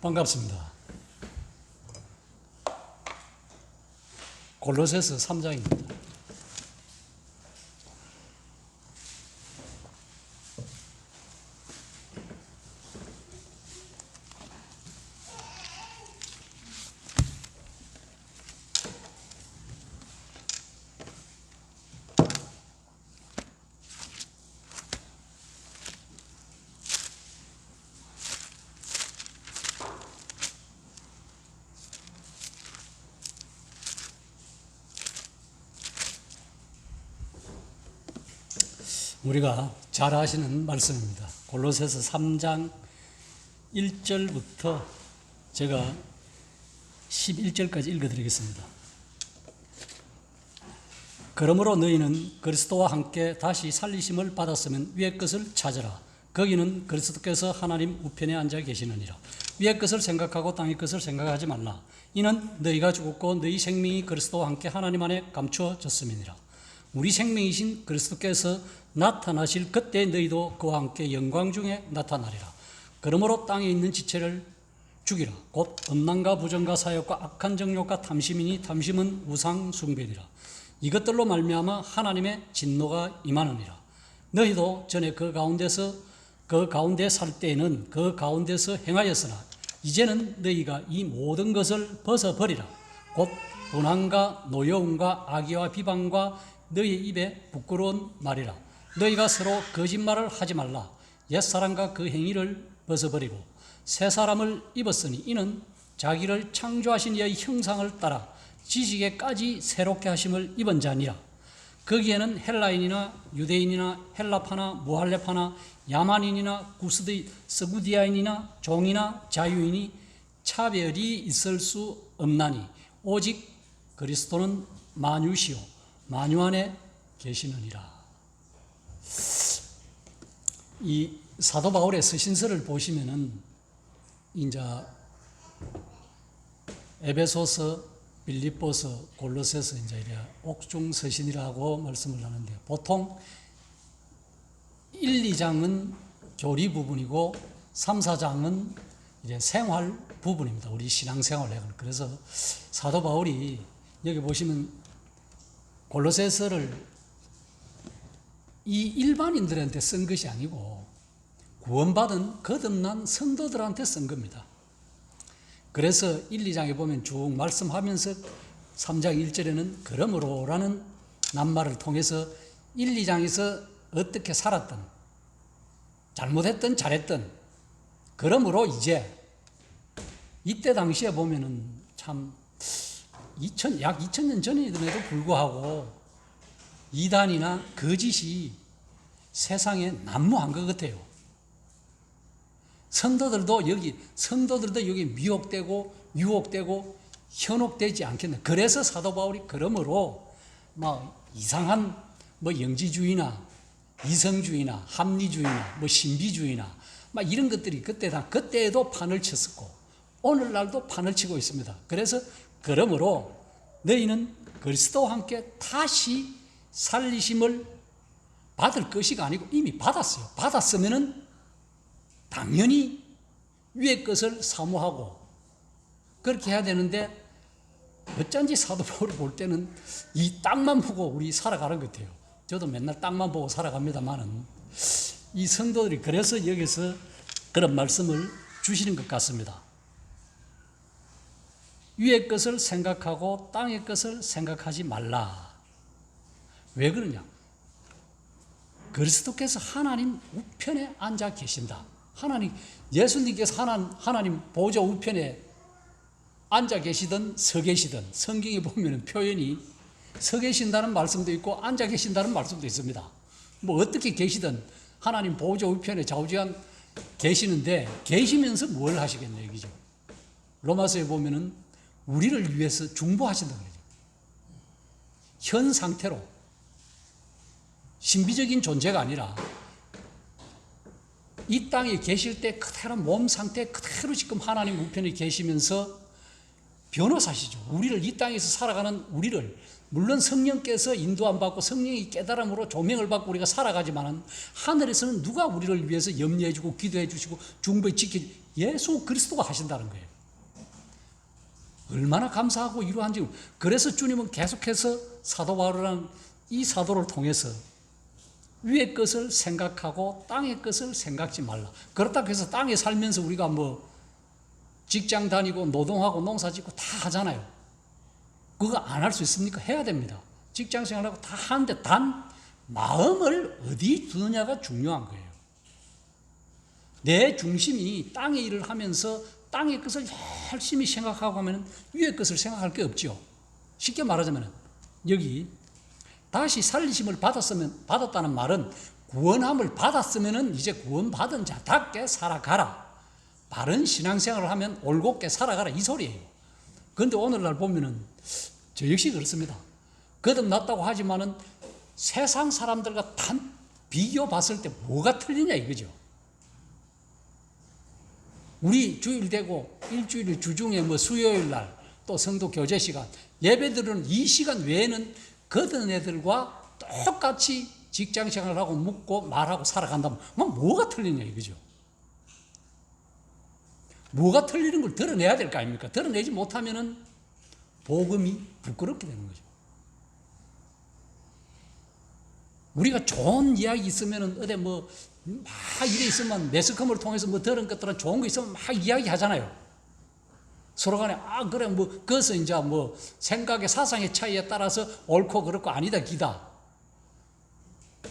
반갑습니다. 골로새서 3장입니다. 우리가 잘 아시는 말씀입니다. 골로새서 3장 1절부터 제가 11절까지 읽어드리겠습니다. 그러므로 너희는 그리스도와 함께 다시 살리심을 받았으면 위의 것을 찾으라. 거기는 그리스도께서 하나님 우편에 앉아 계시느니라. 위의 것을 생각하고 땅의 것을 생각하지 말라. 이는 너희가 죽었고 너희 생명이 그리스도와 함께 하나님 안에 감추어졌음이니라. 우리 생명이신 그리스도께서 나타나실 그때 너희도 그와 함께 영광 중에 나타나리라. 그러므로 땅에 있는 지체를 죽이라. 곧 음란과 부정과 사욕과 악한 정욕과 탐심이니 탐심은 우상 숭배니라. 이것들로 말미암아 하나님의 진노가 임하느니라. 너희도 전에 그 가운데 살 때에는 그 가운데서 행하였으나 이제는 너희가 이 모든 것을 벗어버리라. 곧 분한과 노여움과 악의와 비방과 너희의 입에 부끄러운 말이라. 너희가 서로 거짓말을 하지 말라. 옛사람과 그 행위를 벗어버리고 새 사람을 입었으니 이는 자기를 창조하신 이의 형상을 따라 지식에까지 새롭게 하심을 입은 자니라. 거기에는 헬라인이나 유대인이나 헬라파나 무할레파나 야만인이나 스구디아인이나 종이나 자유인이 차별이 있을 수 없나니 오직 그리스도는 만유시요 만유 안에 계시느니라. 이 사도 바울의 서신서를 보시면은 이제 에베소서, 빌립보서, 골로새서 이제 이래 옥중 서신이라고 말씀을 하는데 보통 1, 2장은 교리 부분이고 3, 4장은 이제 생활 부분입니다. 우리 신앙생활에. 그래서 사도 바울이 여기 보시면 골로새서를 이 일반인들한테 쓴 것이 아니고 구원받은 거듭난 성도들한테 쓴 겁니다. 그래서 1, 2장에 보면 쭉 말씀하면서 3장 1절에는 그러므로라는 낱말을 통해서 1, 2장에서 어떻게 살았든 잘못했든 잘했든 그러므로 이제 이때 당시에 보면은 참 약 2000년 전임에도 불구하고 이단이나 거짓이 세상에 난무한 것 같아요. 성도들도 여기 미혹되고 유혹되고 현혹되지 않겠나. 그래서 사도 바울이 그러므로 이상한 영지주의나 이성주의나 합리주의나 신비주의나 이런 것들이 그때에도 판을 쳤었고 오늘날도 판을 치고 있습니다. 그래서 그러므로 너희는 그리스도와 함께 다시 살리심을 받을 것이가 아니고 이미 받았어요. 받았으면은 당연히 위의 것을 사모하고 그렇게 해야 되는데 어쩐지 사도 바울이 볼 때는 이 땅만 보고 우리 살아가는 것 같아요. 저도 맨날 땅만 보고 살아갑니다만은 이 성도들이 그래서 여기서 그런 말씀을 주시는 것 같습니다. 위의 것을 생각하고 땅의 것을 생각하지 말라. 왜 그러냐? 그리스도께서 하나님 우편에 앉아 계신다. 예수님께서 하나님 보좌 우편에 앉아 계시든 서 계시든 성경에 보면 표현이 서 계신다는 말씀도 있고 앉아 계신다는 말씀도 있습니다. 어떻게 계시든 하나님 보좌 우편에 좌우지간 계시는데 계시면서 뭘 하시겠냐 얘기죠. 로마서에 보면은 우리를 위해서 중보하신다고 그러죠. 현 상태로 신비적인 존재가 아니라 이 땅에 계실 때 그대로 몸 상태 그대로 지금 하나님 우편에 계시면서 변호사시죠. 우리를 이 땅에서 살아가는 우리를 물론 성령께서 인도 안 받고 성령이 깨달음으로 조명을 받고 우리가 살아가지만은 하늘에서는 누가 우리를 위해서 염려해 주고 기도해 주시고 중보해 지켜 예수 그리스도가 하신다는 거예요. 얼마나 감사하고 이루한지. 그래서 주님은 계속해서 사도 바울이라는 이 사도를 통해서 위의 것을 생각하고 땅의 것을 생각지 말라. 그렇다고 해서 땅에 살면서 우리가 뭐 직장 다니고 노동하고 농사 짓고 다 하잖아요. 그거 안 할 수 있습니까? 해야 됩니다. 직장 생활하고 다 하는데 단 마음을 어디 두느냐가 중요한 거예요. 내 중심이 땅의 일을 하면서 땅의 것을 열심히 생각하고 하면 위의 것을 생각할 게 없죠. 쉽게 말하자면 여기 다시 살리심을 받았다는 말은 구원함을 받았으면 이제 구원받은 자답게 살아가라. 바른 신앙생활을 하면 올곧게 살아가라 이 소리예요. 그런데 오늘날 보면은 저 역시 그렇습니다. 거듭났다고 하지만은 세상 사람들과 단 비교 봤을 때 뭐가 틀리냐 이거죠. 우리 주일 되고 일주일 주중에 뭐 수요일 날 또 성도 교제 시간 예배들은 이 시간 외에는 거듭난 애들과 똑같이 직장 생활을 하고 묻고 말하고 살아간다면 뭐가 틀리냐 이거죠. 뭐가 틀리는 걸 드러내야 될 거 아닙니까? 드러내지 못하면은 복음이 부끄럽게 되는 거죠. 우리가 좋은 이야기 있으면은 어디 뭐 막 이래 있으면 매스컴을 통해서 뭐 들은 것들은 좋은 거 있으면 막 이야기 하잖아요. 서로 간에 그래 뭐 그것은 이제 뭐 생각의 사상의 차이에 따라서 옳고 그렇고 아니다 기다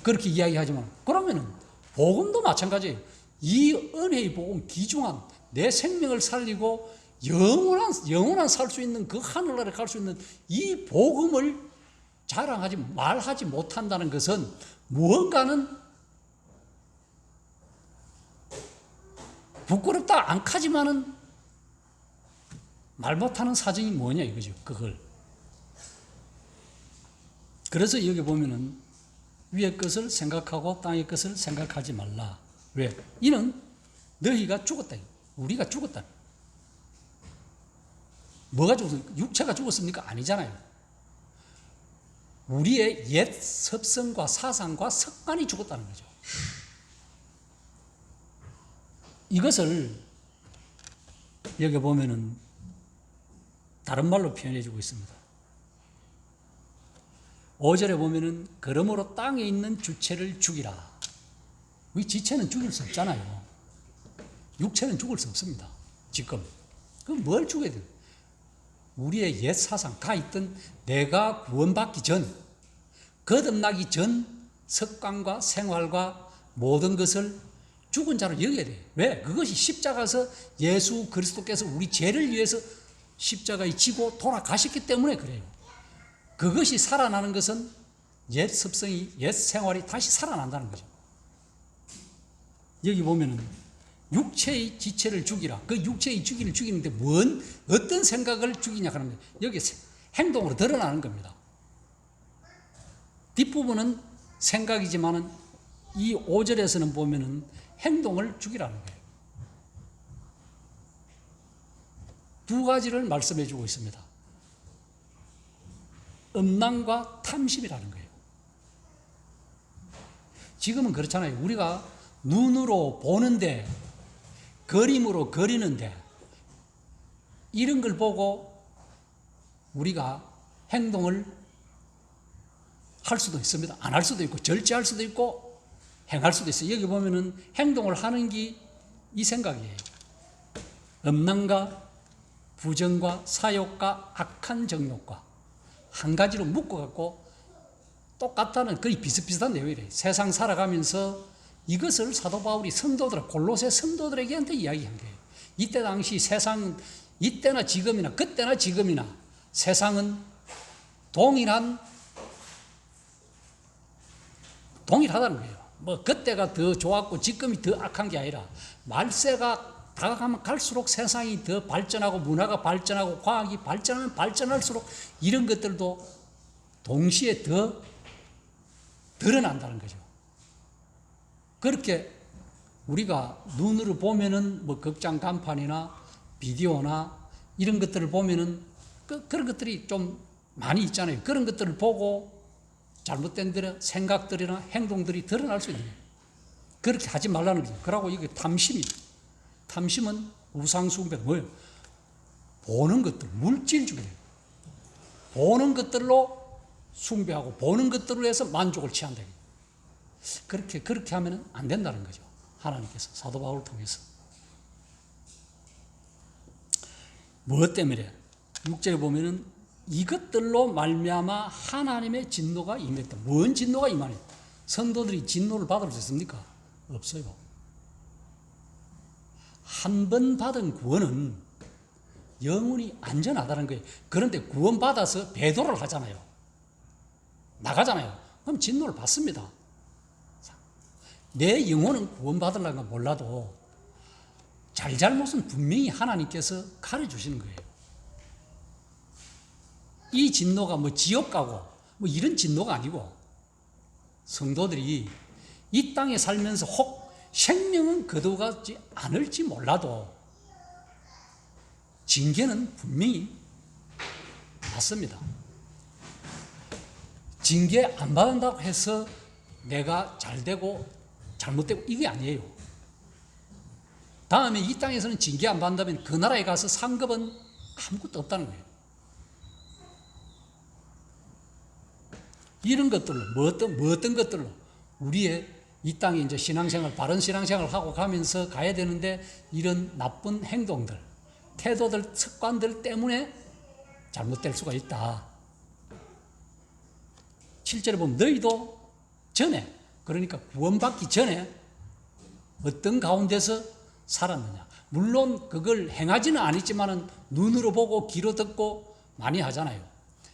그렇게 이야기하지만 그러면은 복음도 마찬가지예요. 이 은혜의 복음 귀중한 내 생명을 살리고 영원한 살 수 있는 그 하늘나라에 갈 수 있는 이 복음을 자랑하지 말하지 못한다는 것은 무언가는 부끄럽다 않카지만은 말 못하는 사정이 뭐냐 이거죠. 그걸. 그래서 여기 보면은 위의 것을 생각하고 땅의 것을 생각하지 말라. 왜? 이는 너희가 죽었다. 우리가 죽었다. 뭐가 죽었습니까? 육체가 죽었습니까? 아니잖아요. 우리의 옛 습성과 사상과 습관이 죽었다는 거죠. 이것을 여기 보면은 다른 말로 표현해 주고 있습니다. 5절에 보면은 그러므로 땅에 있는 주체를 죽이라. 우리 지체는 죽일 수 없잖아요. 육체는 죽을 수 없습니다. 지금. 그럼 뭘 죽여야 돼요? 우리의 옛 사상, 가 있던 내가 구원받기 전, 거듭나기 전 습관과 생활과 모든 것을 죽은 자로 여겨야 돼요. 왜? 그것이 십자가에서 예수 그리스도께서 우리 죄를 위해서 십자가에 지고 돌아가셨기 때문에 그래요. 그것이 살아나는 것은 옛 습성이, 옛 생활이 다시 살아난다는 거죠. 여기 보면은 육체의 지체를 죽이라. 그 육체의 주기를 죽이는데 어떤 생각을 죽이냐 하는 여기 행동으로 드러나는 겁니다. 뒷부분은 생각이지만은 이 5절에서는 보면은 행동을 죽이라는 거예요. 두 가지를 말씀해 주고 있습니다. 음란과 탐심이라는 거예요. 지금은 그렇잖아요. 우리가 눈으로 보는데 그림으로 그리는데 이런 걸 보고 우리가 행동을 할 수도 있습니다. 안 할 수도 있고 절제할 수도 있고 행할 수도 있어요. 여기 보면은 행동을 하는 게 이 생각이에요. 음란과 부정과 사욕과 악한 정욕과 한 가지로 묶어갖고 똑같다는 거의 비슷비슷한 내용이래요. 세상 살아가면서 이것을 사도 바울이 골로새 성도들에게한테 이야기한 거예요. 이때 당시 세상은 이때나 지금이나 그때나 지금이나 세상은 동일하다는 거예요. 뭐 그때가 더 좋았고 지금이 더 악한 게 아니라 말세가 다가가면 갈수록 세상이 더 발전하고 문화가 발전하고 과학이 발전하면 발전할수록 이런 것들도 동시에 더 드러난다는 거죠. 그렇게 우리가 눈으로 보면은 뭐 극장 간판이나 비디오나 이런 것들을 보면은 그런 것들이 좀 많이 있잖아요. 그런 것들을 보고 잘못된 생각들이나 행동들이 드러날 수 있는 거예요. 그렇게 하지 말라는 거죠. 그러고 이게 탐심은 우상숭배, 뭐예요? 보는 것들, 물질주의예요. 보는 것들로 숭배하고 보는 것들로 해서 만족을 취한다. 그렇게 하면 안 된다는 거죠. 하나님께서 사도 바울을 통해서. 무엇 때문에? 6절에 보면은 이것들로 말미암아 하나님의 진노가 임했다. 뭔 진노가 임하냐? 성도들이 진노를 받을 수 있습니까? 없어요. 한 번 받은 구원은 영원히 안전하다는 거예요. 그런데 구원받아서 배도를 하잖아요. 나가잖아요. 그럼 진노를 받습니다. 내 영혼은 구원받으려는 건 몰라도 잘잘못은 분명히 하나님께서 가르쳐주시는 거예요. 이 진노가 뭐 지옥 가고 뭐 이런 진노가 아니고 성도들이 이 땅에 살면서 혹 생명은 거둬가지 않을지 몰라도 징계는 분명히 받습니다. 징계 안 받는다고 해서 내가 잘되고 잘못되고 이게 아니에요. 다음에 이 땅에서는 징계 안 받는다면 그 나라에 가서 상급은 아무것도 없다는 거예요. 이런 것들로, 뭐 어떤 것들로 우리의 이 땅에 이제 신앙생활, 바른 신앙생활을 하고 가면서 가야 되는데 이런 나쁜 행동들, 태도들, 습관들 때문에 잘못될 수가 있다. 7절에 보면 너희도 전에, 그러니까 구원받기 전에 어떤 가운데서 살았느냐. 물론 그걸 행하지는 않았지만은 눈으로 보고 귀로 듣고 많이 하잖아요.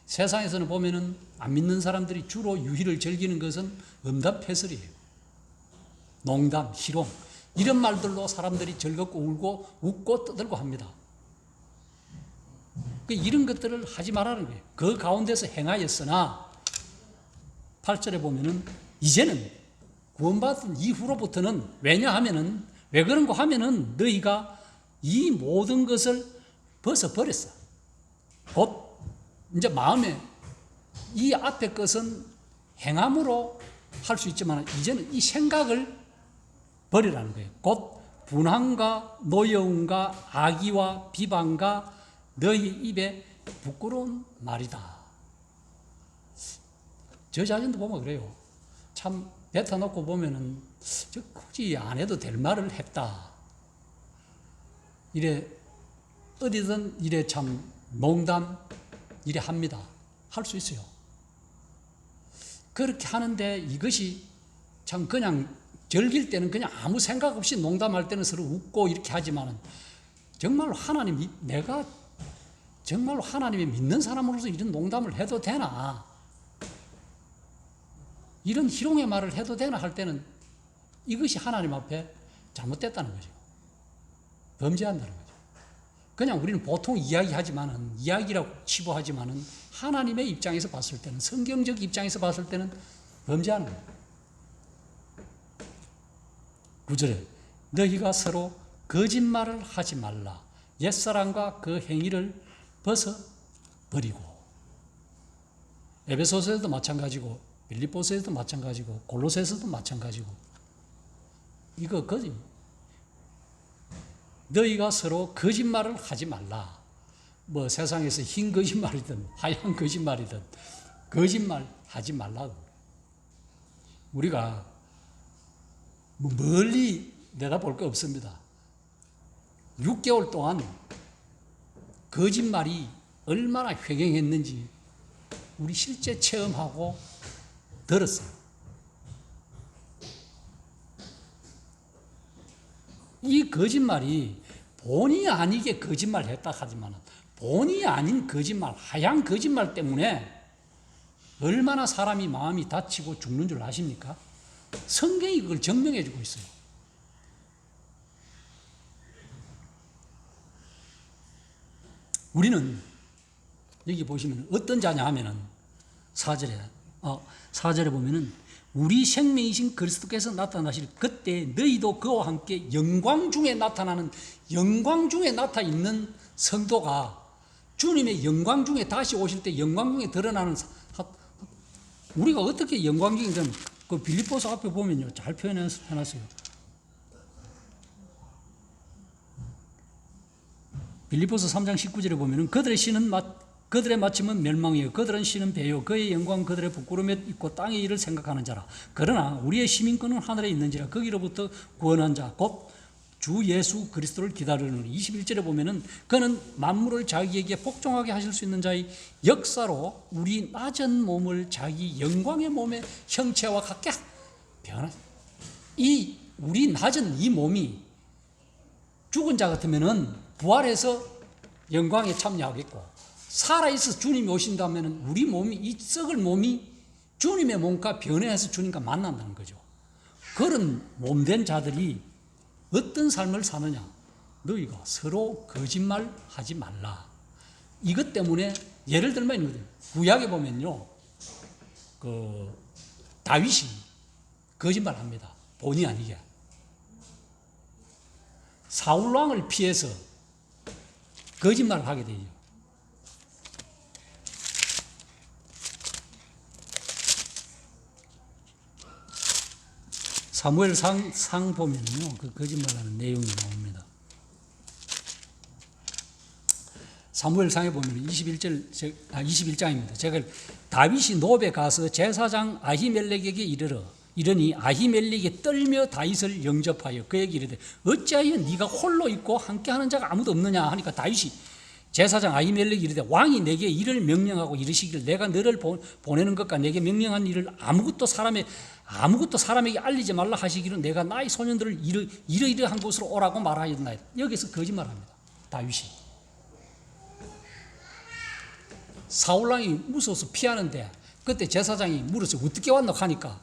세상에서는 보면은 안 믿는 사람들이 주로 유희를 즐기는 것은 음담패설이에요. 농담, 희롱 이런 말들로 사람들이 즐겁고 울고 웃고 떠들고 합니다. 이런 것들을 하지 말라는 거예요. 그 가운데서 행하였으나 8절에 보면은 이제는 구원받은 이후로부터는 왜냐하면은 왜 그런 거 하면은 너희가 이 모든 것을 벗어버렸어. 곧 이제 마음에 이 앞에 것은 행함으로 할 수 있지만 이제는 이 생각을 버리라는 거예요. 곧 분함과 노여움과 악의와 비방과 너희 입에 부끄러운 말이다. 저 자신도 보면 그래요. 참 뱉어놓고 보면은 저 굳이 안 해도 될 말을 했다. 이래 어디든 이래 참 농담 이래 합니다. 할 수 있어요. 그렇게 하는데 이것이 참 그냥 즐길 때는 그냥 아무 생각 없이 농담할 때는 서로 웃고 이렇게 하지만은 정말로 내가 정말로 하나님이 믿는 사람으로서 이런 농담을 해도 되나? 이런 희롱의 말을 해도 되나 할 때는 이것이 하나님 앞에 잘못됐다는 거죠. 범죄한다는 거죠. 그냥 우리는 보통 이야기라고 치부하지만은 하나님의 입장에서 봤을 때는, 성경적 입장에서 봤을 때는 범죄하는 거예요. 9절에 너희가 서로 거짓말을 하지 말라. 옛사람과 그 행위를 벗어버리고. 에베소서에도 마찬가지고 빌립보서에도 마찬가지고 골로새서도 마찬가지고 이거 너희가 서로 거짓말을 하지 말라. 뭐 세상에서 흰 거짓말이든 하얀 거짓말이든 거짓말 하지 말라고. 우리가 멀리 내다볼 거 없습니다. 6개월 동안 거짓말이 얼마나 횡행했는지 우리 실제 체험하고 들었어요. 이 거짓말이 본의 아니게 거짓말 했다 하지만 본의 아닌 거짓말, 하얀 거짓말 때문에 얼마나 사람이 마음이 다치고 죽는 줄 아십니까? 성경이 그걸 증명해 주고 있어요. 우리는 여기 보시면 어떤 자냐 하면은 4절에 보면은 우리 생명이신 그리스도께서 나타나실 그때 너희도 그와 함께 영광 중에 나타 있는 성도가 주님의 영광 중에 다시 오실 때 영광 중에 드러나는 우리가 어떻게 영광 중에 드러나는 그 빌립보서 앞에 보면요 잘 표현해놨어요. 빌립보서 3장 19절에 보면은 그들의 마침은 멸망이요 그들은 쉬는 배요 그의 영광 그들의 부끄러움에 있고 땅의 일을 생각하는 자라. 그러나 우리의 시민권은 하늘에 있는지라 거기로부터 구원한 자 곧 주 예수 그리스도를 기다리는. 21절에 보면은 그는 만물을 자기에게 복종하게 하실 수 있는 자의 역사로 우리 낮은 몸을 자기 영광의 몸의 형체와 같게 이 우리 낮은 이 몸이 죽은 자 같으면은 부활해서 영광에 참여하겠고, 살아있어 주님이 오신다면 우리 몸이, 이 썩을 몸이 주님의 몸과 변해서 주님과 만난다는 거죠. 그런 몸된 자들이 어떤 삶을 사느냐? 너희가 서로 거짓말하지 말라. 이것 때문에 예를 들면 구약에 보면요, 다윗이 거짓말합니다. 본의 아니게 사울 왕을 피해서 거짓말을 하게 되죠. 사무엘상 보면요, 그 거짓말하는 내용이 나옵니다. 사무엘상에 보면 21장입니다. 제가 다윗이 노베 가서 제사장 아히멜렉에게 이르니 아히멜렉이 떨며 다윗을 영접하여 그에게 이르되 어찌하여 네가 홀로 있고 함께하는 자가 아무도 없느냐 하니까 다윗이 제사장 아히멜렉이 이르되 왕이 내게 일을 명령하고 이르시기를 내가 너를 보내는 것과 내게 명령한 일을 아무것도 사람에게 알리지 말라 하시기를 내가 나의 소년들을 이러이러한 곳으로 오라고 말하였나이다. 여기서 거짓말합니다. 다윗이 사울왕이 무서워서 피하는데 그때 제사장이 물었어요. 어떻게 왔노 하니까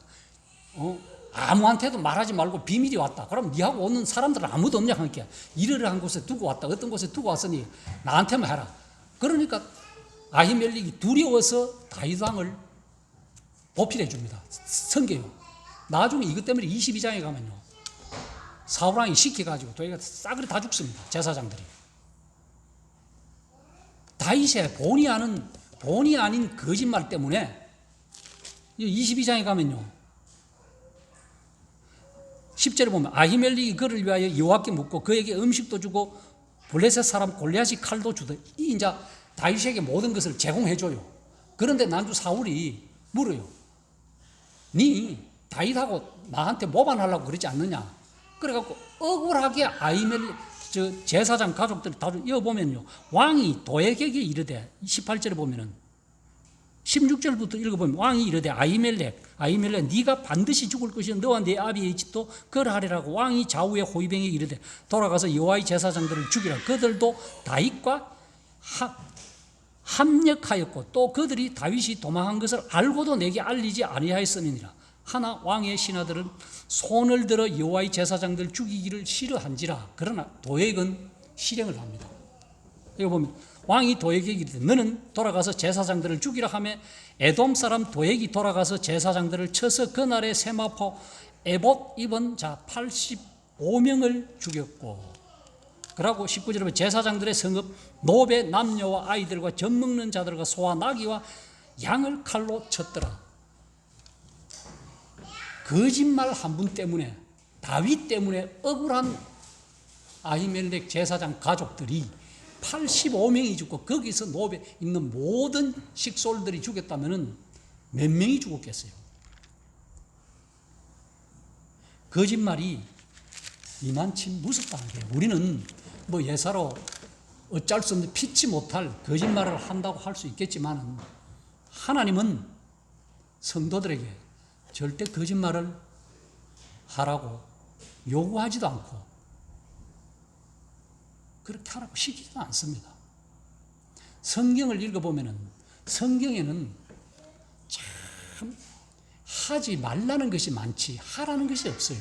아무한테도 말하지 말고 비밀이 왔다. 그럼 니하고 오는 사람들은 아무도 없냐 하니까 이러이러한 곳에 두고 왔다. 어떤 곳에 두고 왔으니 나한테만 해라. 그러니까 아히멜렉이 두려워서 다윗 왕을 보필해 줍니다. 섬겨요. 나중에 이것 때문에 22장에 가면요, 사울왕이 시켜가지고 도희가 싸그리 다 죽습니다. 제사장들이. 다윗의 본의 아닌 거짓말 때문에 22장에 가면요, 10절에 보면 아히멜렉이 그를 위하여 여호와께 묻고 그에게 음식도 주고 블레셋 사람 골리앗이 칼도 주더. 이 이제 다윗에게 모든 것을 제공해줘요. 그런데 난주 사울이 물어요. 니 다윗하고 나한테 모반하려고 그러지 않느냐? 그래갖고 억울하게 아히멜렉 제사장 가족들이 다 이어보면요, 왕이 도에게게 이르되 18절에 보면은 16절부터 읽어보면 왕이 이르되 아히멜렉 네가 반드시 죽을 것이요 너와 네 아비의 집도 그러하리라고 왕이 좌우의 호위병에 이르되 돌아가서 여호와의 제사장들을 죽이라. 그들도 다윗과 합력하였고 또 그들이 다윗이 도망한 것을 알고도 내게 알리지 아니하였음이니라. 하나 왕의 신하들은 손을 들어 여호와의 제사장들 죽이기를 싫어한지라. 그러나 도액은 실행을 합니다. 여기 보면 왕이 도액에게 이르되 너는 돌아가서 제사장들을 죽이라 하며 에돔 사람 도액이 돌아가서 제사장들을 쳐서 그날의 세마포 에봇 입은 자 85명을 죽였고, 그러고 19절에 보면 제사장들의 성읍 노베 남녀와 아이들과 젖 먹는 자들과 소와 나귀와 양을 칼로 쳤더라. 거짓말 한 분 때문에, 다윗 때문에 억울한 아히멜렉 제사장 가족들이 85명이 죽고 거기서 노베 있는 모든 식솔들이 죽였다면 몇 명이 죽었겠어요? 거짓말이 이만치 무섭다는 거예요. 우리는 뭐 예사로 어쩔 수 없는 피치 못할 거짓말을 한다고 할 수 있겠지만 하나님은 성도들에게 절대 거짓말을 하라고 요구하지도 않고 그렇게 하라고 시키지도 않습니다. 성경을 읽어보면 성경에는 참 하지 말라는 것이 많지 하라는 것이 없어요.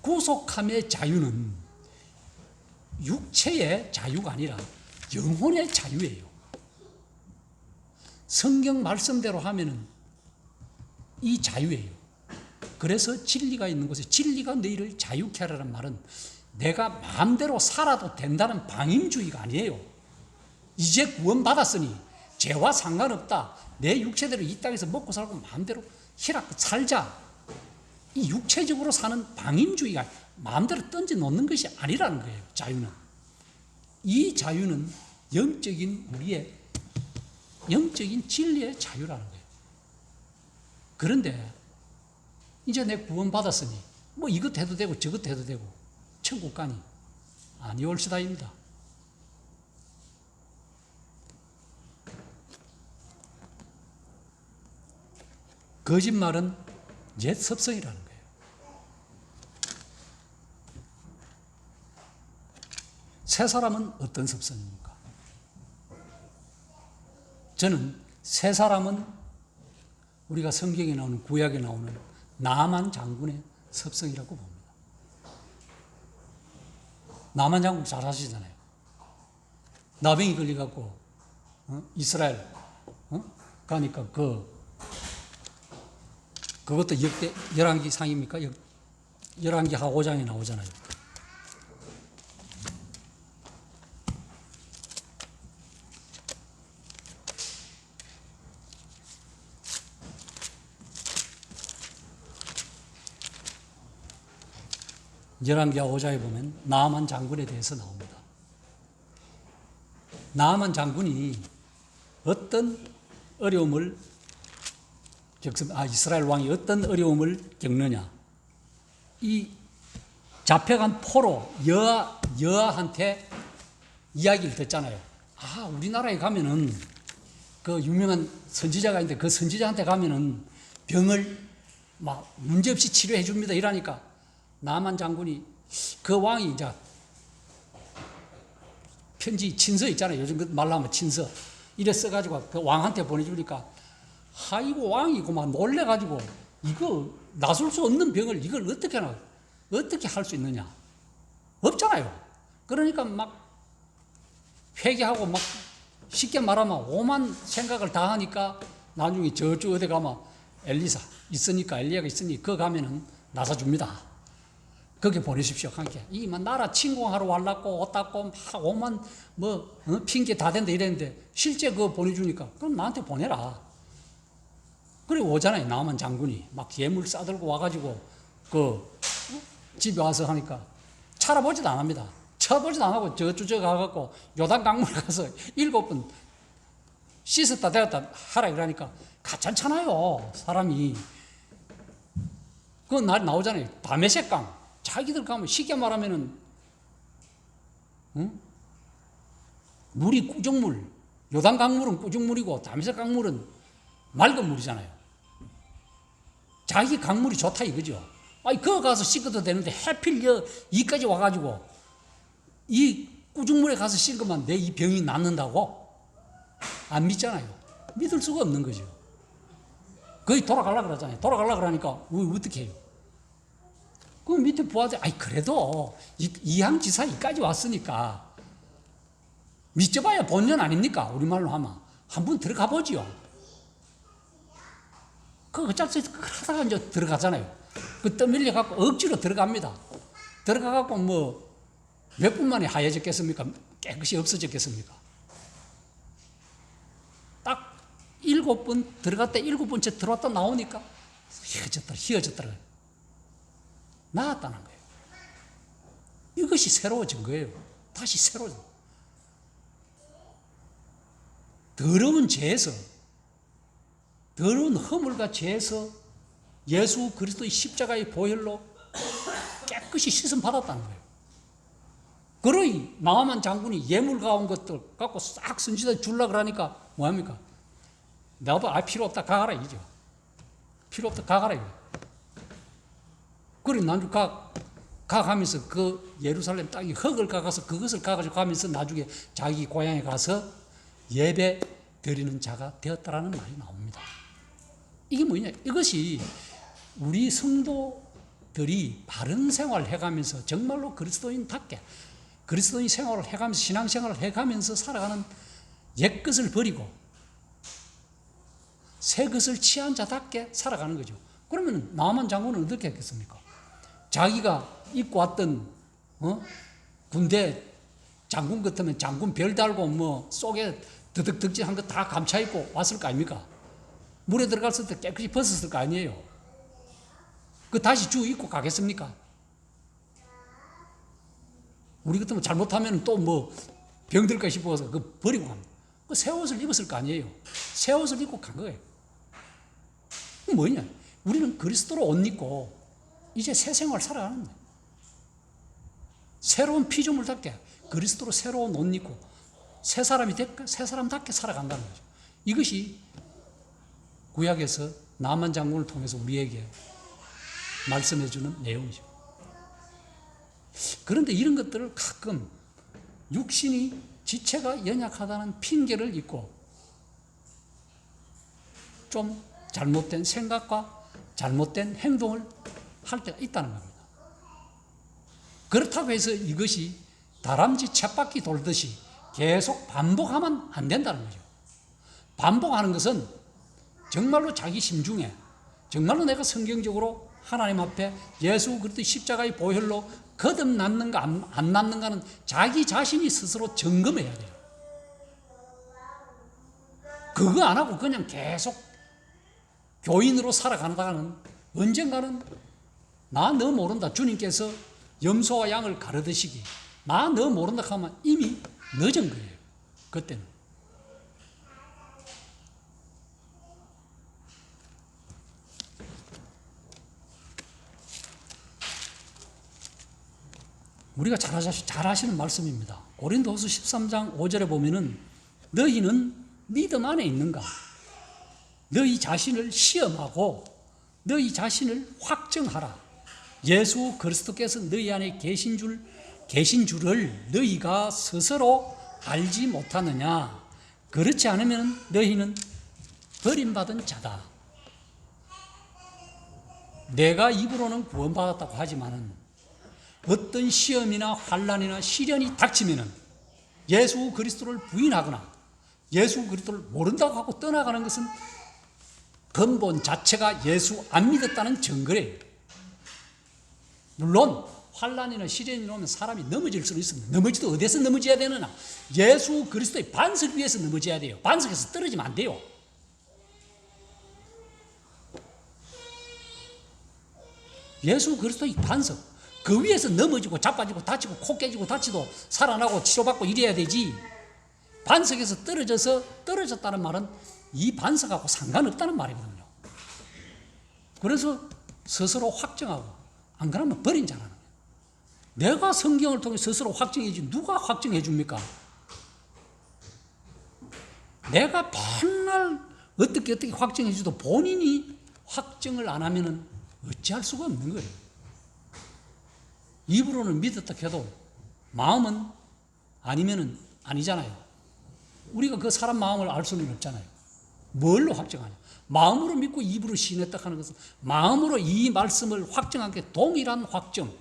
구속함의 자유는 육체의 자유가 아니라 영혼의 자유예요. 성경 말씀대로 하면은 이 자유예요. 그래서 진리가 있는 곳에 진리가 너희를 자유케 하라는 말은 내가 마음대로 살아도 된다는 방임주의가 아니에요. 이제 구원받았으니 죄와 상관없다. 내 육체대로 이 땅에서 먹고 살고 마음대로 희락껏 살자. 이 육체적으로 사는 방임주의가 마음대로 던져 놓는 것이 아니라는 거예요. 자유는. 이 자유는 영적인 우리의 영적인 진리의 자유라는 거예요. 그런데 이제 내 구원받았으니 뭐 이것 해도 되고 저것 해도 되고 천국 가니 아니올시다입니다. 거짓말은 옛 습성이라는 거예요. 새 사람은 어떤 습성입니까? 저는 새 사람은 우리가 성경에 나오는 구약에 나오는 나만 장군의 습성이라고 봅니다. 나만 장군 잘 아시잖아요. 나병이 걸려갖고 이스라엘 가니까 그것도 열왕기 상입니까? 열왕기 하 5장에 나오잖아요. 열왕기하 5장에 보면 나아만 장군에 대해서 나옵니다. 나아만 장군이 어떤 어려움을 이스라엘 왕이 어떤 어려움을 겪느냐. 이 잡혀간 포로 여아한테 이야기를 듣잖아요. 우리나라에 가면은 그 유명한 선지자가 있는데 그 선지자한테 가면은 병을 막 문제없이 치료해 줍니다. 이러니까 나만 장군이 그 왕이 이제 편지 친서 있잖아요. 요즘 그 말로 하면 친서. 이래 써가지고 그 왕한테 보내주니까 이거 왕이고 막 놀래가지고 이거 나설 수 없는 병을 이걸 어떻게 할 수 있느냐. 없잖아요. 그러니까 막 회개하고 막 쉽게 말하면 오만 생각을 다 하니까 나중에 저쪽 어디 가면 엘리야가 있으니 그거 가면은 나서줍니다. 거기 보내십시오. 함께. 이만 나라 침공하러 왔라고 옷 닦고 막 오만 핑계 다 된다 이랬는데 실제 그거 보내주니까 그럼 나한테 보내라. 그래 오잖아요. 나만 장군이 막 예물 싸들고 와가지고 집에 와서 하니까 찾아보지도 안 합니다. 쳐보지도 안 하고 저쪽 가갖고 요단 강물에 가서 7번 씻었다 대었다 하라 그러니까 가찮잖아요. 사람이. 그 날 나오잖아요. 다메섹강. 자기들 가면 쉽게 말하면은 물이 꾸정물. 요단 강물은 꾸정물이고 다메섹 강물은 맑은 물이잖아요. 자기 강물이 좋다 이거죠. 그거 가서 씻어도 되는데 하필 이까지 와가지고 이 꾸중물에 가서 씻으면 내 이 병이 낫는다고? 안 믿잖아요. 믿을 수가 없는 거죠. 거의 돌아가려고 그러잖아요. 돌아가려고 그러니까 어떻게 해요? 그 밑에 부하들 그래도 이항지사 이까지 왔으니까 믿져봐야 본전 아닙니까? 우리말로 하면 한번 들어가 보지요. 어차피 하다가 이제 들어가잖아요. 떠밀려 갖고 억지로 들어갑니다. 들어가 갖고 몇 분 만에 하얘졌겠습니까? 깨끗이 없어졌겠습니까? 딱 7번 들어갔다 7번째 들어왔다 나오니까 휘어졌더라. 나았다는 거예요. 이것이 새로워진 거예요. 다시 새로워진 거예요. 더러운 죄에서, 더러운 허물과 죄에서 예수 그리스도의 십자가의 보혈로 깨끗이 씻음 받았다는 거예요. 그러니 나아만 장군이 예물 가온 것들 갖고 싹 선지자에 주려고 그러니까 뭐합니까? 나도 필요 없다 가가라 이죠. 필요 없다 가가라 이거. 그래 나중에 가가면서 그 예루살렘 땅에 흙을 가가서 그것을 가가지고 가면서 나중에 자기 고향에 가서 예배 드리는 자가 되었다라는 말이 나옵니다. 이게 뭐냐? 이것이 우리 성도들이 바른 생활을 해가면서 정말로 그리스도인답게 그리스도인 생활을 해가면서 신앙생활을 해가면서 살아가는 옛것을 버리고 새것을 취한 자답게 살아가는 거죠. 그러면 나아만 장군은 어떻게 했겠습니까? 자기가 입고 왔던 군대 장군 같으면 장군 별 달고 뭐 속에 드득득질한 거 다 감차 입고 왔을 거 아닙니까? 물에 들어갔을 때 깨끗이 벗었을 거 아니에요. 그 다시 주 입고 가겠습니까? 우리 같으면 잘못하면 또 뭐 병들까 싶어서 그 버리고 갑니다. 그 새 옷을 입었을 거 아니에요. 새 옷을 입고 간 거예요. 뭐냐? 우리는 그리스도로 옷 입고 이제 새 생활 살아가는 거예요. 새로운 피조물답게 그리스도로 새로운 옷 입고 새 사람이 될까? 새 사람답게 살아간다는 거죠. 이것이 구약에서 나만 장군을 통해서 우리에게 말씀해 주는 내용이죠. 그런데 이런 것들을 가끔 육신이 지체가 연약하다는 핑계를 잊고 좀 잘못된 생각과 잘못된 행동을 할 때가 있다는 겁니다. 그렇다고 해서 이것이 다람쥐 쳇바퀴 돌듯이 계속 반복하면 안 된다는 거죠. 반복하는 것은 정말로 자기 심중에 정말로 내가 성경적으로 하나님 앞에 예수 그리스도의 십자가의 보혈로 거듭났는가 안 났는가는 자기 자신이 스스로 점검해야 돼요. 그거 안 하고 그냥 계속 교인으로 살아가다가는 언젠가는 나 너 모른다. 주님께서 염소와 양을 가르듯이 나 너 모른다 하면 이미 늦은 거예요. 그때는. 우리가 잘 아시는 말씀입니다. 고린도후서 13장 5절에 보면은 너희는 믿음 안에 있는가? 너희 자신을 시험하고 너희 자신을 확정하라. 예수 그리스도께서 너희 안에 계신 줄을 너희가 스스로 알지 못하느냐? 그렇지 않으면 너희는 버림받은 자다. 내가 입으로는 구원받았다고 하지만은 어떤 시험이나 환난이나 시련이 닥치면은 예수 그리스도를 부인하거나 예수 그리스도를 모른다고 하고 떠나가는 것은 근본 자체가 예수 안 믿었다는 증거래요. 물론 환난이나 시련이 오면 사람이 넘어질 수는 있습니다. 넘어지도 어디서 넘어져야 되느냐? 예수 그리스도의 반석 위에서 넘어져야 돼요. 반석에서 떨어지면 안 돼요. 예수 그리스도의 반석 그 위에서 넘어지고 자빠지고 다치고 코 깨지고 다치도 살아나고 치료받고 이래야 되지. 반석에서 떨어졌다는 말은 이 반석하고 상관없다는 말이거든요. 그래서 스스로 확정하고 안 그러면 버린 자라는 거예요. 내가 성경을 통해 스스로 확정해주지 누가 확정해 줍니까? 내가 맨날 어떻게 확정해 줘도 본인이 확정을 안 하면은 어찌할 수가 없는 거예요. 입으로는 믿었다 해도 마음은 아니면은 아니잖아요. 우리가 그 사람 마음을 알 수는 없잖아요. 뭘로 확정하냐? 마음으로 믿고 입으로 시인했다 하는 것은 마음으로 이 말씀을 확정한 게 동일한 확정.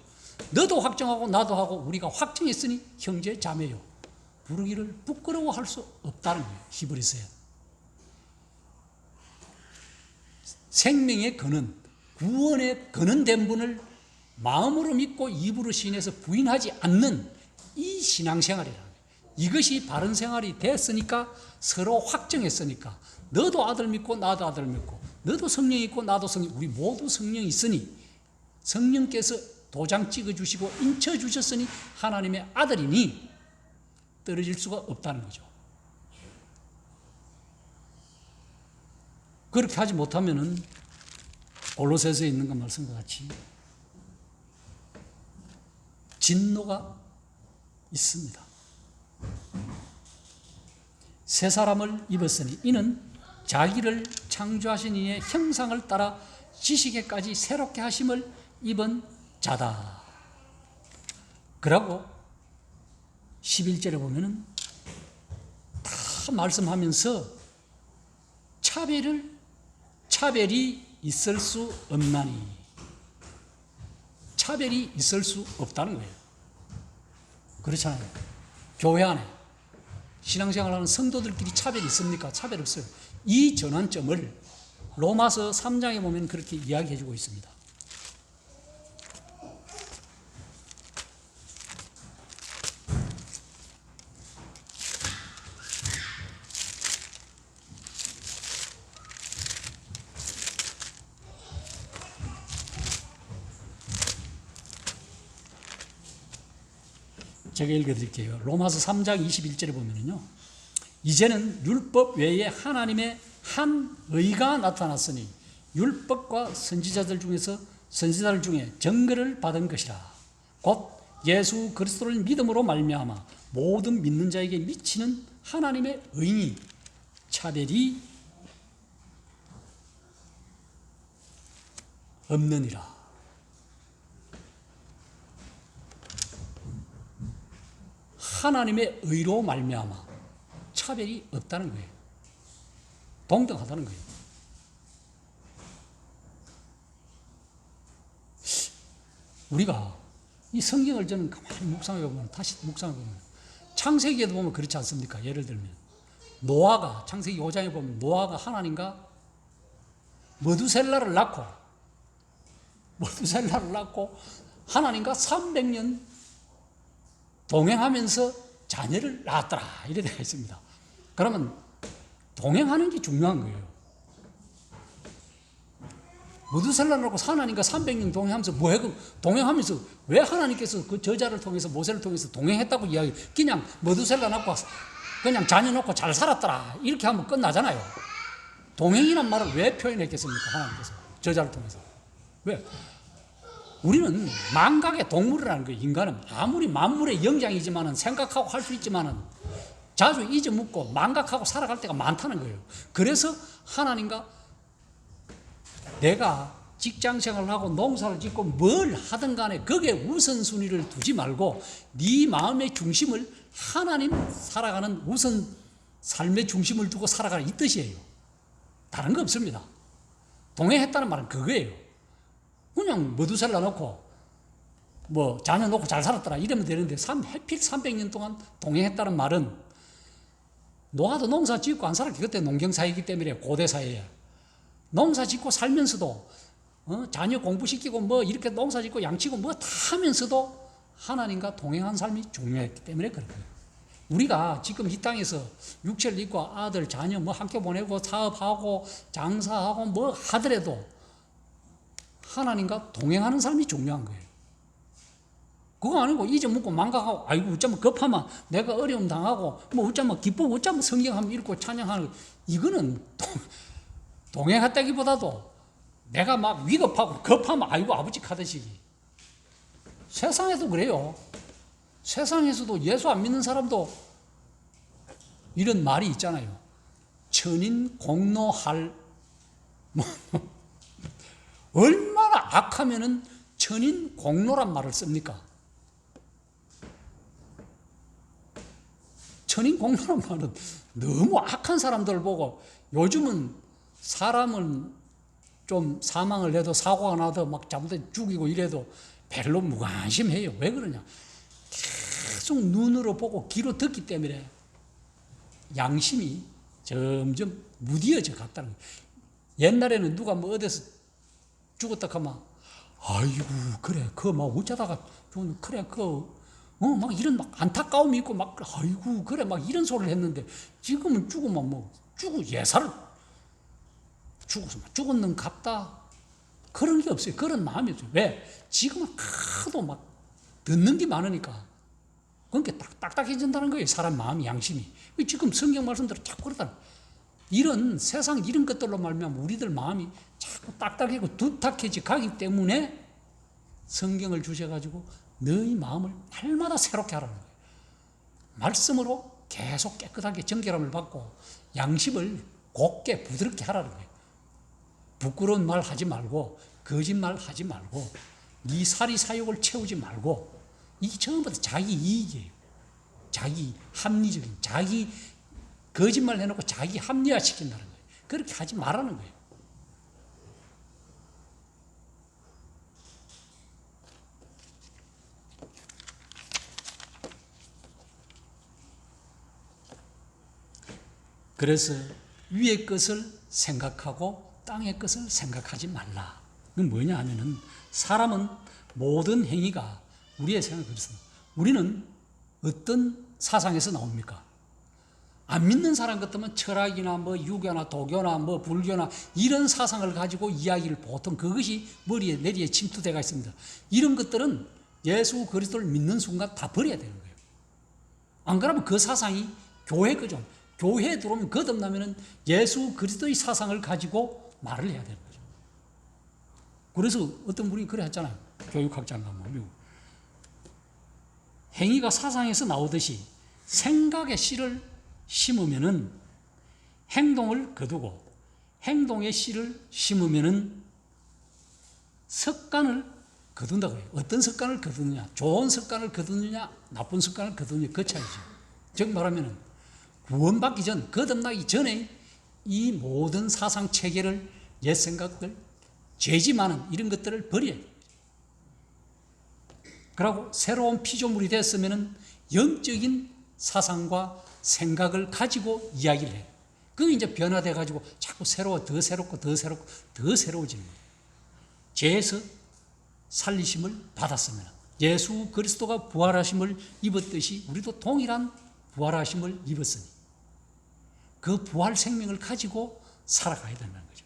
너도 확정하고 나도 하고 우리가 확정했으니 형제 자매요. 부르기를 부끄러워할 수 없다는 거예요. 히브리서에. 생명의 근원, 구원의 근원된 분을 마음으로 믿고 입으로 시인해서 부인하지 않는 이 신앙생활이라는 거예요. 이것이 바른 생활이 됐으니까 서로 확정했으니까 너도 아들 믿고 나도 아들 믿고 너도 성령 있고 나도 성령 우리 모두 성령이 있으니 성령께서 도장 찍어주시고 인쳐주셨으니 하나님의 아들이니 떨어질 수가 없다는 거죠. 그렇게 하지 못하면은 골로새서에 있는 것 말씀과 같이 진노가 있습니다. 새 사람을 입었으니 이는 자기를 창조하신 이의 형상을 따라 지식에까지 새롭게 하심을 입은 자다. 그러고 11절에 보면은 다 말씀하면서 차별이 있을 수 없나니 차별이 있을 수 없다는 거예요. 그렇잖아요. 교회 안에 신앙생활하는 성도들끼리 차별이 있습니까? 차별 없어요. 이 전환점을 로마서 3장에 보면 그렇게 이야기해주고 있습니다. 제가 읽어드릴게요. 로마서 3장 21절에 보면은요, 이제는 율법 외에 하나님의 한 의가 나타났으니 율법과 선지자들 중에 증거를 받은 것이라. 곧 예수 그리스도를 믿음으로 말미암아 모든 믿는 자에게 미치는 하나님의 의니 차별이 없느니라. 하나님의 의로 말미암아 차별이 없다는 거예요. 동등하다는 거예요. 우리가 이 성경을 저는 가만히 묵상해보면, 다시 묵상해보면, 창세기에도 보면 그렇지 않습니까? 예를 들면 노아가, 창세기 5장에 보면 노아가 하나님과 머두셀라를 낳고 하나님과 300년 동행하면서 자녀를 낳았더라, 이래 되어 있습니다. 그러면 동행하는 게 중요한 거예요. 머두셀라를 낳고 하나님과 300년 동행하면서 동행하면서 왜 하나님께서 그 저자를 통해서 모세를 통해서 동행했다고 이야기? 그냥 머두셀라 낳고 그냥 자녀 놓고 잘 살았더라 이렇게 하면 끝나잖아요. 동행이란 말을 왜 표현했겠습니까? 하나님께서 저자를 통해서. 왜? 우리는 망각의 동물이라는 거예요. 인간은 아무리 만물의 영장이지만은 생각하고 할 수 있지만은 자주 잊어먹고 망각하고 살아갈 때가 많다는 거예요. 그래서 하나님과 내가 직장 생활을 하고 농사를 짓고 뭘 하든 간에 거기에 우선순위를 두지 말고 네 마음의 중심을 하나님 살아가는 우선 삶의 중심을 두고 살아가라, 이 뜻이에요. 다른 거 없습니다. 동행했다는 말은 그거예요. 그냥 머두살라 놓고 자녀 놓고 잘 살았더라 이러면 되는데 해필 300년 동안 동행했다는 말은, 노아도 농사 짓고 안 살았기, 그때 농경사회이기 때문에, 고대사회에 농사 짓고 살면서도 자녀 공부시키고 이렇게 농사 짓고 양치고 다 하면서도 하나님과 동행한 삶이 중요했기 때문에 그런 거예요. 우리가 지금 이 땅에서 육체를 입고 아들 자녀 학교 보내고 사업하고 장사하고 하더라도 하나님과 동행하는 삶이 중요한 거예요. 그거 아니고 잊어먹고 망각하고, 아이고 어쩌면 급하면 내가 어려움 당하고 어쩌면 기쁘고 어쩌면 성경 한번 읽고 찬양하는, 이거는 동행했다기보다도 내가 막 위급하고 급하면 아이고 아버지 카드시기. 세상에도 그래요. 세상에서도 예수 안 믿는 사람도 이런 말이 있잖아요. 천인 공노할 얼마나 악하면은 천인 공노란 말을 씁니까? 천인 공노란 말은 너무 악한 사람들 보고, 요즘은 사람은 좀 사망을 해도 사고가 나도 잘못해 죽이고 이래도 별로 무관심해요. 왜 그러냐? 계속 눈으로 보고 귀로 듣기 때문에 양심이 점점 무디어져 갔다는 거예요. 옛날에는 누가 어디서 죽었다 하면 아이고 그래 어쩌다가 그래 이런 안타까움이 있고 아이고 그래 이런 소리를 했는데, 지금은 죽으면 예사를 죽었는 갑다 그런 게 없어요. 그런 마음이 없어요. 왜? 지금은 하도 듣는 게 많으니까 그러니까 딱딱해진다는 거예요. 사람 마음이, 양심이. 지금 성경 말씀대로 자꾸 그러다. 이런 세상 이런 것들로 말미암아 우리들 마음이 자꾸 딱딱해지고 두탁해지 가기 때문에 성경을 주셔가지고 너희 마음을 날마다 새롭게 하라는 거예요. 말씀으로 계속 깨끗하게 정결함을 받고 양심을 곱게 부드럽게 하라는 거예요. 부끄러운 말 하지 말고 거짓말 하지 말고 네 사리 사욕을 채우지 말고, 이게 전부 다 자기 이익이에요. 자기 합리적인, 자기 거짓말 해놓고 자기 합리화시킨다는 거예요. 그렇게 하지 말라는 거예요. 그래서 위의 것을 생각하고 땅의 것을 생각하지 말라. 그건 뭐냐 하면은, 사람은 모든 행위가 우리의 생각이 그렇습니다. 우리는 어떤 사상에서 나옵니까? 안 믿는 사람 같으면 철학이나 유교나 도교나 불교나 이런 사상을 가지고 이야기를, 보통 그것이 내리에 침투되어 있습니다. 이런 것들은 예수 그리스도를 믿는 순간 다 버려야 되는 거예요. 안 그러면 그 사상이 교회 거죠. 교회에 들어오면 거듭나면은 예수 그리스도의 사상을 가지고 말을 해야 되는 거죠. 그래서 어떤 분이 그래 했잖아요. 교육학자인가 뭐 미국. 행위가 사상에서 나오듯이 생각의 씨를 심으면은 행동을 거두고 행동의 씨를 심으면은 습관을 거둔다고 해요. 어떤 습관을 거두느냐, 좋은 습관을 거두느냐, 나쁜 습관을 거두느냐, 그 차이죠. 즉 말하면은 구원받기 전, 거듭나기 전에 이 모든 사상 체계를, 옛 생각들, 죄지 많은 이런 것들을 버려야 돼요. 그리고 새로운 피조물이 됐으면은 영적인 사상과 생각을 가지고 이야기를 해요. 그게 이제 변화돼 가지고 자꾸 새로워, 더 새롭고 더 새롭고 더 새로워지는 거예요. 죄에서 살리심을 받았으면 예수 그리스도가 부활하심을 입었듯이 우리도 동일한 부활하심을 입었으니 그 부활 생명을 가지고 살아가야 된다는 거죠.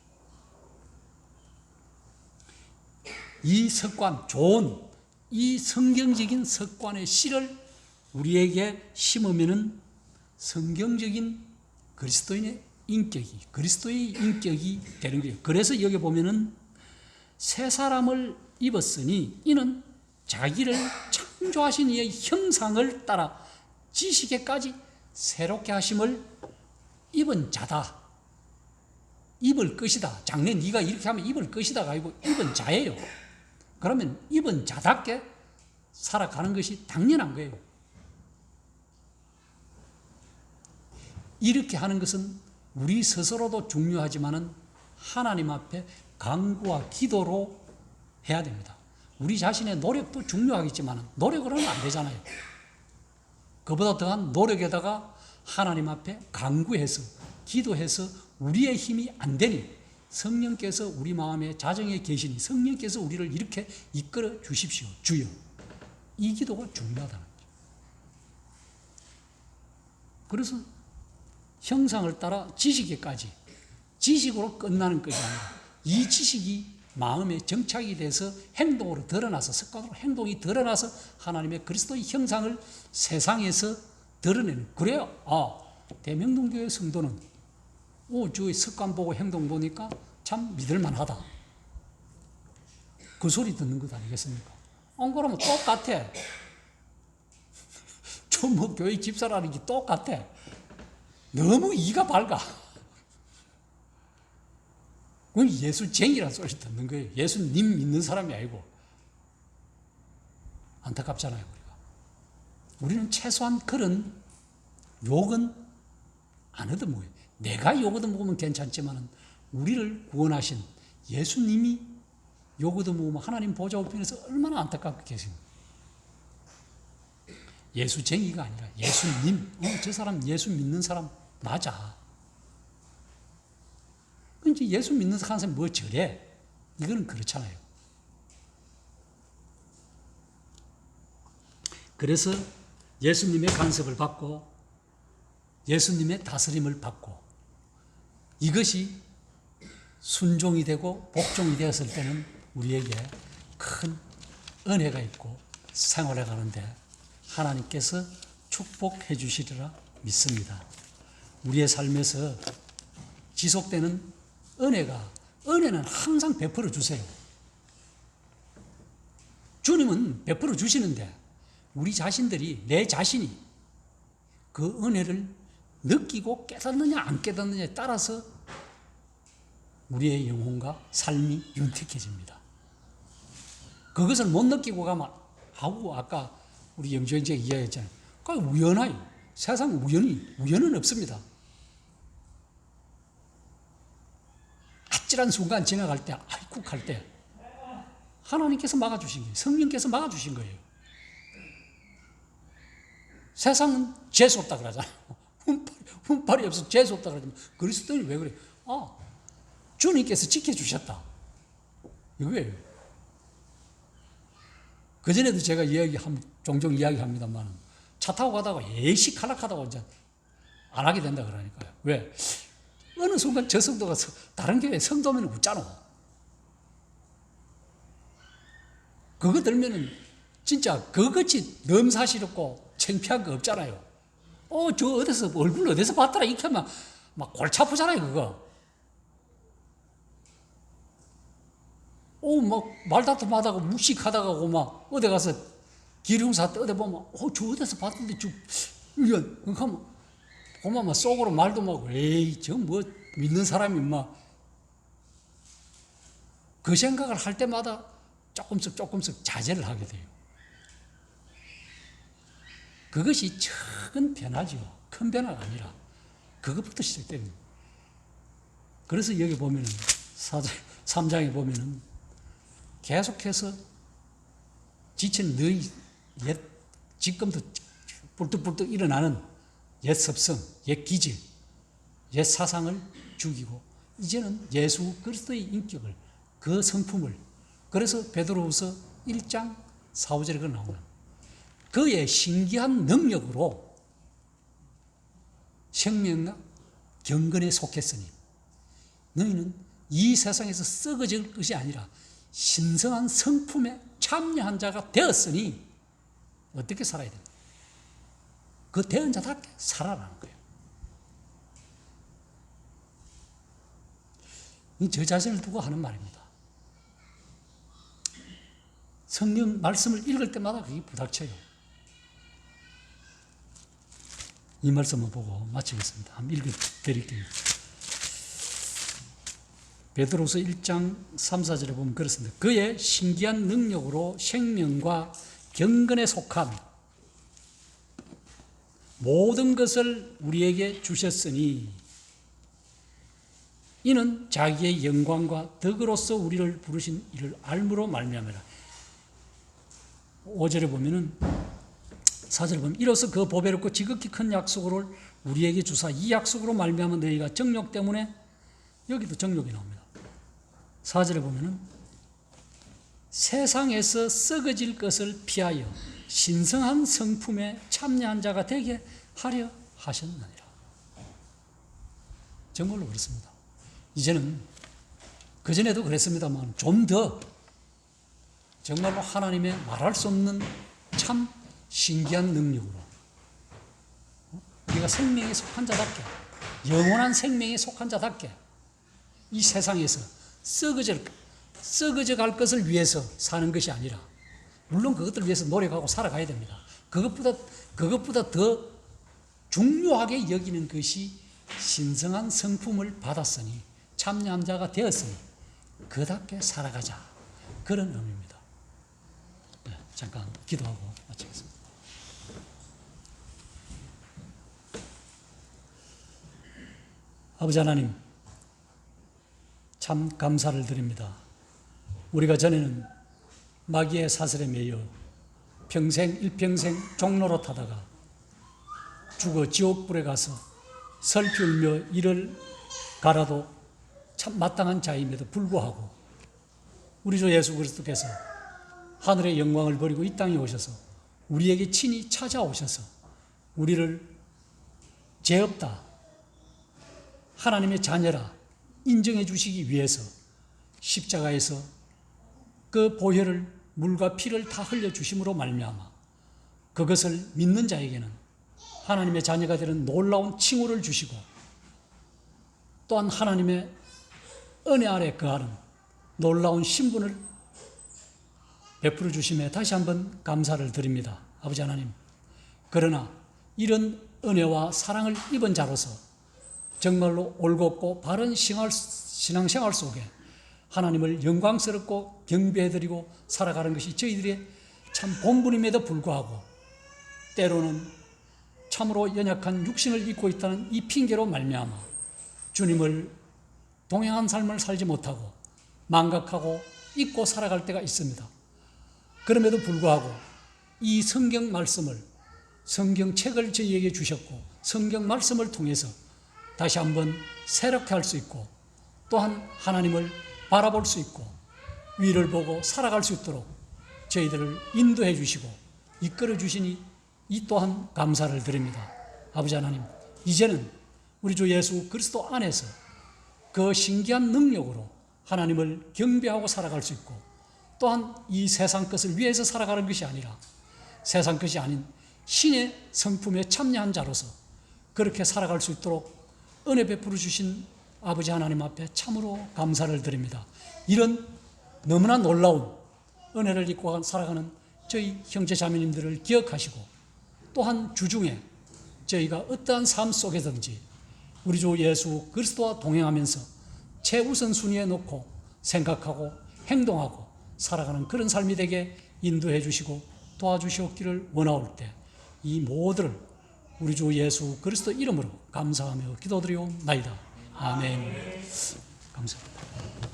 이 습관, 좋은 이 성경적인 습관의 씨를 우리에게 심으면은 성경적인 그리스도의 인격이 되는 거예요. 그래서 여기 보면은 새 사람을 입었으니 이는 자기를 창조하신 이의 형상을 따라 지식에까지 새롭게 하심을 입은 자다. 입을 것이다. 장래 네가 이렇게 하면 입을 것이다가 아니고 입은 자예요. 그러면 입은 자답게 살아가는 것이 당연한 거예요. 이렇게 하는 것은 우리 스스로도 중요하지만은 하나님 앞에 간구와 기도로 해야 됩니다. 우리 자신의 노력도 중요하겠지만 노력을 하면 안 되잖아요. 그보다 더한 노력에다가 하나님 앞에 간구해서 기도해서 우리의 힘이 안 되니 성령께서 우리 마음에 자정에 계시니 성령께서 우리를 이렇게 이끌어 주십시오. 주여. 이 기도가 중요하다는 거죠. 그래서 형상을 따라 지식에까지 지식으로 끝나는 것이 아니라 이 지식이 마음에 정착이 돼서 행동으로 드러나서 습관으로 행동이 드러나서 하나님의 그리스도의 형상을 세상에서 드러내는. 그래요. 대명동교회 성도는 저의 습관 보고 행동 보니까 참 믿을만하다. 그 소리 듣는 것 아니겠습니까? 안 그러면 똑같아. 뭐 교회 집사라는 게 똑같아. 너무 이가 밝아. 그건 예수쟁이라는 소리 듣는 거예요. 예수님 믿는 사람이 아니고. 안타깝잖아요, 우리가. 우리는 최소한 그런 욕은 안 얻어먹어요. 내가 욕 얻어먹으면 괜찮지만 우리를 구원하신 예수님이 욕 얻어먹으면 하나님 보좌 우편에서 얼마나 안타깝게 계십니까? 예수쟁이가 아니라 예수님. 저 사람 예수 믿는 사람 맞아. 이제 예수 믿는 사람은 뭐 저래? 이거는 그렇잖아요. 그래서 예수님의 간섭을 받고 예수님의 다스림을 받고 이것이 순종이 되고 복종이 되었을 때는 우리에게 큰 은혜가 있고 생활해 가는데 하나님께서 축복해 주시리라 믿습니다. 우리의 삶에서 지속되는 은혜는 항상 베풀어 주세요. 주님은 베풀어 주시는데 우리 자신들이, 내 자신이 그 은혜를 느끼고 깨닫느냐 안 깨닫느냐에 따라서 우리의 영혼과 삶이 윤택해집니다. 그것을 못 느끼고 가면 아까 우리 영주행제가 이야기했잖아요. 그러니까 우연해요. 세상 우연은 없습니다. 아찔한 순간 지나갈 때, 아이쿠 할 때 하나님께서 막아주신 거예요. 성령께서 막아주신 거예요. 세상은 재수없다 그러잖아요. 훈팔이 없어 재수없다 그러지만 그리스도는 왜 그래요? 주님께서 지켜주셨다. 이거예요. 그전에도 제가 종종 이야기합니다만 차 타고 가다가 예시 칼락하다가 이제 안 하게 된다 그러니까요. 왜? 어느 순간 저 성도가 다른 교회 성도면 웃잖아. 그거 들면은 진짜 그것이 넘사시럽고 창피한 거 없잖아요. 저 어디서, 얼굴 어디서 봤더라? 이렇게 하면 막 골치 아프잖아요, 그거. 막 말다툼 하다가 무식하다가 막 어디 가서 기름사 때 어디 보면, 저 어디서 봤는데, 이런, 하면, 보면 막 속으로 말도 막, 에이, 저 뭐 믿는 사람이 막, 그 생각을 할 때마다 조금씩 자제를 하게 돼요. 그것이 작은 변화죠. 큰 변화가 아니라 그것부터 시작됩니다. 그래서 여기 보면은 3장에 보면은 계속해서 지친 너희 지금도 뿔뚝뿔뚝 일어나는 옛 습성, 옛 기질, 옛 사상을 죽이고 이제는 예수 그리스도의 인격을, 그 성품을, 그래서 베드로후서 1장 4, 5절에 그 나오는 그의 신기한 능력으로 생명과 경건에 속했으니 너희는 이 세상에서 썩어질 것이 아니라 신성한 성품에 참여한 자가 되었으니 어떻게 살아야 됩니까? 그 되은 자답게 살아라는 거예요. 저 자신을 두고 하는 말입니다. 성경 말씀을 읽을 때마다 그게 부닥쳐요. 이 말씀을 보고 마치겠습니다. 한번 읽어드릴게요. 베드로서 1장 3, 4절에 보면 그렇습니다. 그의 신기한 능력으로 생명과 경건에 속한 모든 것을 우리에게 주셨으니 이는 자기의 영광과 덕으로서 우리를 부르신 이를 알므로 말미암으라. 5절에 보면은 4절에 보면 이로써 그 보배롭고 지극히 큰 약속을 우리에게 주사 이 약속으로 말미암아 너희가 정욕 때문에, 여기도 정욕이 나옵니다. 4절에 보면은 세상에서 썩어질 것을 피하여 신성한 성품에 참여한 자가 되게 하려 하셨느니라. 정말로 그렇습니다. 이제는 그전에도 그랬습니다만 좀 더 정말로 하나님의 말할 수 없는 참 신기한 능력으로 우리가 생명에 속한 자답게, 영원한 생명에 속한 자답게 이 세상에서 썩어져 갈 것을 위해서 사는 것이 아니라, 물론 그것들을 위해서 노력하고 살아가야 됩니다. 그것보다 더 중요하게 여기는 것이 신성한 성품을 받았으니 참여한 자가 되었으니 그답게 살아가자, 그런 의미입니다. 네, 잠깐 기도하고 마치겠습니다. 아버지 하나님, 참 감사를 드립니다. 우리가 전에는 마귀의 사슬에 매여 일평생 종로로 타다가 죽어 지옥불에 가서 슬피 울며 이를 갈아도 참 마땅한 자임에도 불구하고 우리 주 예수 그리스도께서 하늘의 영광을 버리고 이 땅에 오셔서 우리에게 친히 찾아오셔서 우리를 죄 없다, 하나님의 자녀라 인정해 주시기 위해서 십자가에서 그 보혈을, 물과 피를 다 흘려주심으로 말미암아 그것을 믿는 자에게는 하나님의 자녀가 되는 놀라운 칭호를 주시고 또한 하나님의 은혜 아래 거하는 놀라운 신분을 베풀어 주심에 다시 한번 감사를 드립니다. 아버지 하나님, 그러나 이런 은혜와 사랑을 입은 자로서 정말로 올곧고 바른 신앙생활 속에 하나님을 영광스럽고 경배해드리고 살아가는 것이 저희들의 참 본분임에도 불구하고 때로는 참으로 연약한 육신을 입고 있다는 이 핑계로 말미암아 주님을 동행한 삶을 살지 못하고 망각하고 잊고 살아갈 때가 있습니다. 그럼에도 불구하고 이 성경 말씀을, 성경책을 저희에게 주셨고 성경 말씀을 통해서 다시 한번 새롭게 할 수 있고 또한 하나님을 바라볼 수 있고 위를 보고 살아갈 수 있도록 저희들을 인도해 주시고 이끌어 주시니 이 또한 감사를 드립니다. 아버지 하나님, 이제는 우리 주 예수 그리스도 안에서 그 신기한 능력으로 하나님을 경배하고 살아갈 수 있고 또한 이 세상 것을 위해서 살아가는 것이 아니라 세상 것이 아닌 신의 성품에 참여한 자로서 그렇게 살아갈 수 있도록 은혜 베풀어 주신 아버지 하나님 앞에 참으로 감사를 드립니다. 이런 너무나 놀라운 은혜를 입고 살아가는 저희 형제 자매님들을 기억하시고 또한 주중에 저희가 어떠한 삶 속에든지 우리 주 예수 그리스도와 동행하면서 최우선순위에 놓고 생각하고 행동하고 살아가는 그런 삶이 되게 인도해 주시고 도와주시옵기를 원하올 때 이 모두를 우리 주 예수 그리스도 이름으로 감사하며 기도드리옵나이다. 아멘. 감사합니다.